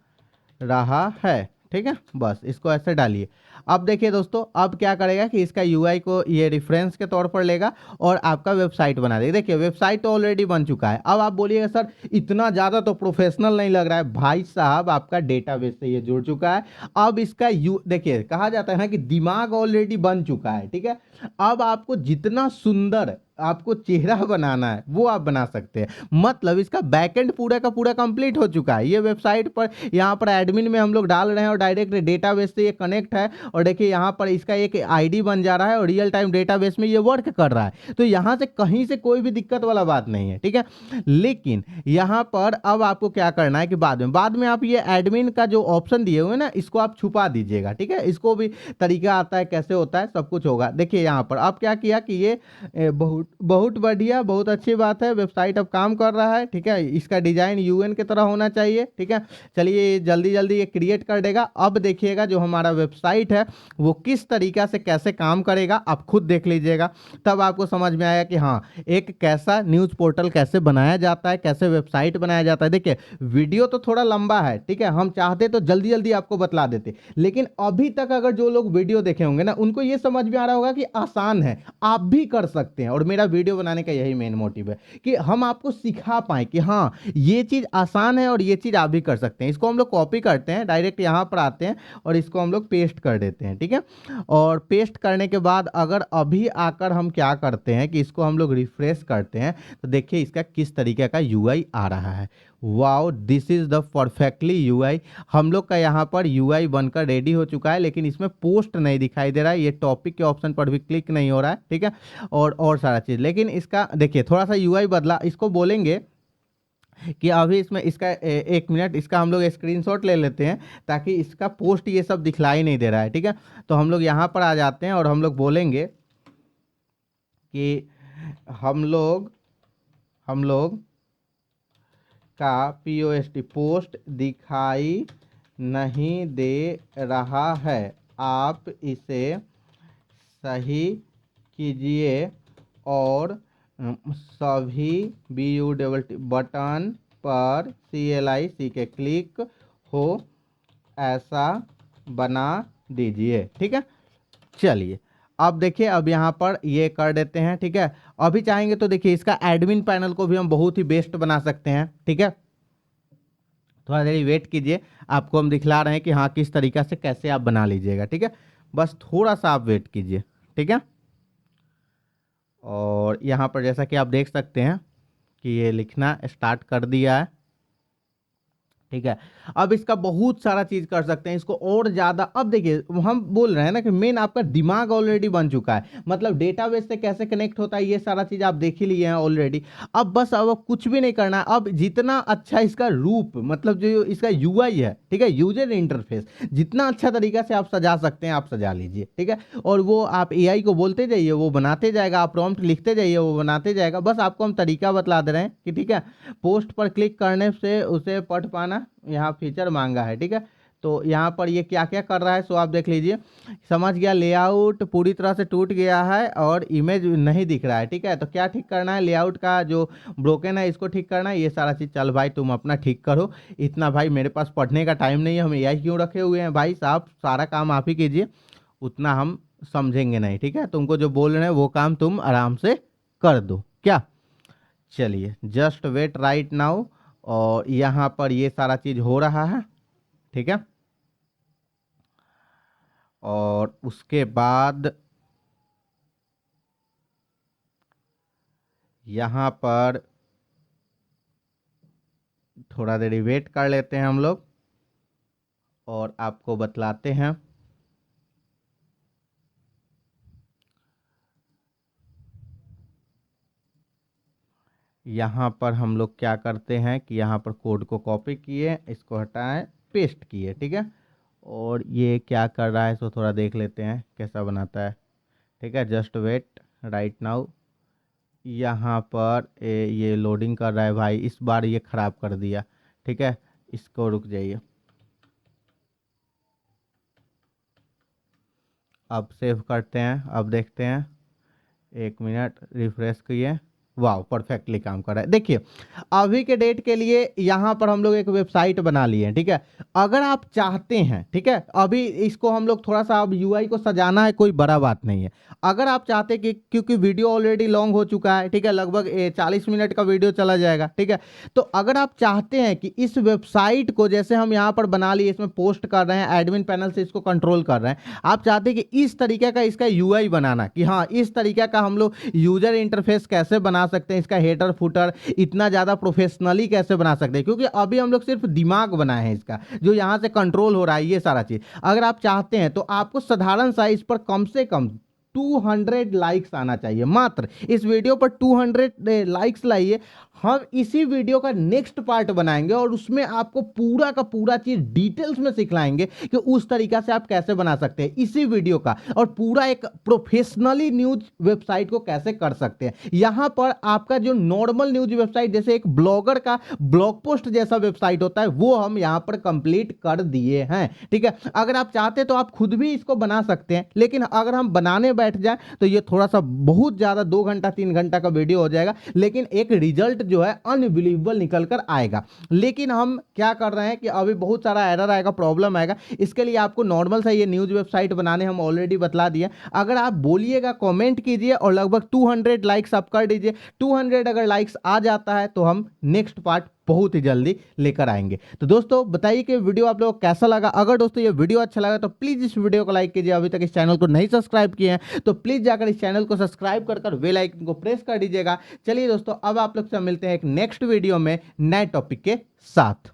रहा है, ठीक है। बस इसको ऐसे डालिए। अब देखिए दोस्तों, अब क्या करेगा कि इसका UI को ये रेफरेंस के तौर पर लेगा और आपका वेबसाइट बना देगा। देखिए वेबसाइट तो ऑलरेडी बन चुका है। अब आप बोलिएगा सर इतना ज़्यादा तो प्रोफेशनल नहीं लग रहा है। भाई साहब, आपका डेटाबेस से ये जुड़ चुका है। अब इसका देखिए, कहा जाता है ना कि दिमाग ऑलरेडी बन चुका है, ठीक है। अब आपको जितना सुंदर आपको चेहरा बनाना है वो आप बना सकते हैं। मतलब इसका बैकएंड पूरा का पूरा कंप्लीट हो चुका है। ये वेबसाइट पर यहाँ पर एडमिन में हम लोग डाल रहे हैं और डायरेक्ट डेटाबेस से ये कनेक्ट है। और देखिए यहाँ पर इसका एक ID बन जा रहा है और रियल टाइम डेटाबेस में ये वर्क कर रहा है। तो यहाँ से कहीं से कोई भी दिक्कत वाला बात नहीं है, ठीक है। लेकिन यहाँ पर अब आपको क्या करना है कि बाद में आप ये एडमिन का जो ऑप्शन दिए हुए ना, इसको आप छुपा दीजिएगा, ठीक है। इसको भी तरीका आता है, कैसे होता है सब कुछ होगा। देखिए यहाँ पर अब क्या किया कि ये बहुत बहुत बढ़िया, बहुत अच्छी बात है। वेबसाइट अब काम कर रहा है, ठीक है। इसका डिजाइन UN की तरह होना चाहिए, ठीक है। चलिए जल्दी जल्दी ये क्रिएट कर देगा। अब देखिएगा जो हमारा वेबसाइट है वो किस तरीका से कैसे काम करेगा, आप खुद देख लीजिएगा, तब आपको समझ में आएगा कि हाँ एक कैसा न्यूज़ पोर्टल कैसे बनाया जाता है, कैसे वेबसाइट बनाया जाता है। देखिए वीडियो तो थोड़ा लंबा है, ठीक है। हम चाहते तो जल्दी जल्दी आपको बतला देते, लेकिन अभी तक अगर जो लोग वीडियो देखे होंगे ना, उनको ये समझ में आ रहा होगा कि आसान है, आप भी कर सकते हैं। और मेरा वीडियो बनाने का यही मेन मोटिव है कि हम आपको सिखा पाए कि हाँ ये चीज़ आसान है और ये चीज़ आप भी कर सकते हैं। इसको हम लोग कॉपी करते हैं, डायरेक्ट यहाँ पर आते हैं और इसको हम लोग पेस्ट कर देते हैं, ठीक है। और पेस्ट करने के बाद अगर अभी आकर हम क्या करते हैं कि इसको हम लोग रिफ्रेश करते हैं, तो देखिए इसका किस तरीके का UI आ रहा है। Wow, this is the perfectly UI। हम लोग का यहाँ पर UI बनकर रेडी हो चुका है, लेकिन इसमें पोस्ट नहीं दिखाई दे रहा है। ये टॉपिक के ऑप्शन पर भी क्लिक नहीं हो रहा है, ठीक है। और सारा चीज़, लेकिन इसका देखिए थोड़ा सा UI बदला। इसको बोलेंगे कि अभी इसमें इसका एक मिनट, इसका हम लोग स्क्रीनशॉट ले लेते हैं ताकि इसका पोस्ट ये सब दिखलाई नहीं दे रहा है, ठीक है। तो हम लोग यहाँ पर आ जाते हैं और हम लोग बोलेंगे कि हम लोग का पोस्ट दिखाई नहीं दे रहा है, आप इसे सही कीजिए और सभी बटन पर CLIC के क्लिक हो ऐसा बना दीजिए, ठीक है। चलिए अब देखिए अब यहाँ पर ये कर देते हैं, ठीक है। अभी चाहेंगे तो देखिए इसका एडमिन पैनल को भी हम बहुत ही बेस्ट बना सकते हैं, ठीक है। थोड़ा देर वेट कीजिए, आपको हम दिखला रहे हैं कि हाँ किस तरीका से कैसे आप बना लीजिएगा, ठीक है। बस थोड़ा सा आप वेट कीजिए, ठीक है। और यहाँ पर जैसा कि आप देख सकते हैं कि ये लिखना स्टार्ट कर दिया है, ठीक है। अब इसका बहुत सारा चीज कर सकते हैं इसको और ज्यादा। अब देखिए हम बोल रहे हैं ना कि मेन आपका दिमाग ऑलरेडी बन चुका है, मतलब डेटाबेस से कैसे कनेक्ट होता है ये सारा चीज आप देख ही लिए हैं ऑलरेडी। अब बस अब कुछ भी नहीं करना है। अब जितना अच्छा इसका रूप, मतलब जो इसका यूआई है, ठीक है, यूजर इंटरफेस, जितना अच्छा तरीका से आप सजा सकते हैं आप सजा लीजिए, ठीक है। और वो आप एआई को बोलते जाइए, वो बनाते जाएगा, आप प्रॉम्प्ट लिखते जाइए, वो बनाते जाएगा। बस आपको हम तरीका बतला दे रहे हैं कि ठीक है, पोस्ट पर क्लिक करने से उसे पढ़ पाना यहाँ फीचर मांगा है, ठीक है। तो यहाँ पर ये क्या क्या कर रहा है सो आप देख लीजिए। समझ गया, लेआउट पूरी तरह से टूट गया है और इमेज नहीं दिख रहा है, ठीक है। तो क्या ठीक करना है, लेआउट का जो ब्रोकन है इसको ठीक करना है, ये सारा चीज़। चल भाई तुम अपना ठीक करो, इतना भाई मेरे पास पढ़ने का टाइम नहीं है, हम एआई क्यों रखे हुए हैं भाई साहब, सारा काम आप ही कीजिए, उतना हम समझेंगे नहीं, ठीक है। तुमको जो बोल रहे हैं वो काम तुम आराम से कर दो क्या। चलिए जस्ट वेट राइट नाउ। और यहाँ पर ये सारा चीज हो रहा है, ठीक है। और उसके बाद यहाँ पर थोड़ा देर वेट कर लेते हैं हम लोग और आपको बतलाते हैं। यहाँ पर हम लोग क्या करते हैं कि यहाँ पर कोड को कॉपी किए, इसको हटाएं, पेस्ट किए, ठीक है। और ये क्या कर रहा है सो थोड़ा देख लेते हैं कैसा बनाता है, ठीक है। Just wait right now. यहाँ पर ये लोडिंग कर रहा है भाई, इस बार ये ख़राब कर दिया, ठीक है। इसको रुक जाइए, अब सेव करते हैं, अब देखते हैं। 1 मिनट रिफ्रेश किए, वाह परफेक्टली काम कर रहा है। देखिए अभी के डेट के लिए यहाँ पर हम लोग एक वेबसाइट बना लिए हैं, ठीक है। अगर आप चाहते हैं, ठीक है, अभी इसको हम लोग थोड़ा सा अब यूआई को सजाना है, कोई बड़ा बात नहीं है। अगर आप चाहते कि, क्योंकि वीडियो ऑलरेडी लॉन्ग हो चुका है, ठीक है, लगभग 40 मिनट का वीडियो चला जाएगा, ठीक है। तो अगर आप चाहते हैं कि इस वेबसाइट को जैसे हम यहाँ पर बना लिए, इसमें पोस्ट कर रहे हैं, एडमिन पैनल से इसको कंट्रोल कर रहे हैं, आप चाहते हैं कि इस तरीके का इसका यूआई बनाना, कि हाँ इस तरीके का हम लोग यूजर इंटरफेस कैसे बना सकते हैं, इसका हेडर फुटर इतना ज़्यादा प्रोफेशनली कैसे बना सकते हैं, क्योंकि अभी हम लोग सिर्फ दिमाग बनाए हैं इसका, जो यहाँ से कंट्रोल हो रहा है ये सारा चीज़। अगर आप चाहते हैं तो आपको साधारण सा इस पर कम से कम 200 लाइक्स आना चाहिए, मात्र इस वीडियो पर 200 लाइक्स लाइए। हम इसी वीडियो का नेक्स्ट पार्ट बनाएंगे और उसमें आपको पूरा का पूरा चीज डिटेल्स में सिखलाएंगे कि उस तरीका से आप कैसे बना सकते हैं इसी वीडियो का, और पूरा एक प्रोफेशनली न्यूज वेबसाइट को कैसे कर सकते हैं। यहां पर आपका जो नॉर्मल न्यूज वेबसाइट जैसे एक ब्लॉगर का ब्लॉग पोस्ट जैसा वेबसाइट होता है वो हम यहां पर कंप्लीट कर दिए हैं, ठीक है। अगर आप चाहते तो आप खुद भी इसको बना सकते हैं, लेकिन अगर हम बनाने बैठ जाए तो ये थोड़ा सा बहुत ज्यादा 2 घंटा 3 घंटा का वीडियो हो जाएगा, लेकिन एक रिजल्ट जो है अनबिलीवेबल निकल कर आएगा। लेकिन हम क्या कर रहे हैं कि अभी बहुत सारा एरर आएगा, प्रॉब्लम आएगा, इसके लिए आपको नॉर्मल सा ये न्यूज वेबसाइट बनाने हम ऑलरेडी बतला दिए। अगर आप बोलिएगा कमेंट कीजिए और लगभग 200 लाइक्स आप कर दीजिए। 200 अगर लाइक्स आ जाता है तो हम नेक्स्ट पार्ट बहुत ही जल्दी लेकर आएंगे। तो दोस्तों बताइए कि वीडियो आप लोगों को कैसा लगा। अगर दोस्तों ये वीडियो अच्छा लगा तो प्लीज इस वीडियो को लाइक कीजिए। अभी तक इस चैनल को नहीं सब्सक्राइब किए हैं तो प्लीज जाकर इस चैनल को सब्सक्राइब कर बेल आइकन को प्रेस कर दीजिएगा। चलिए दोस्तों अब आप लोग से मिलते हैं एक नेक्स्ट वीडियो में नए टॉपिक के साथ।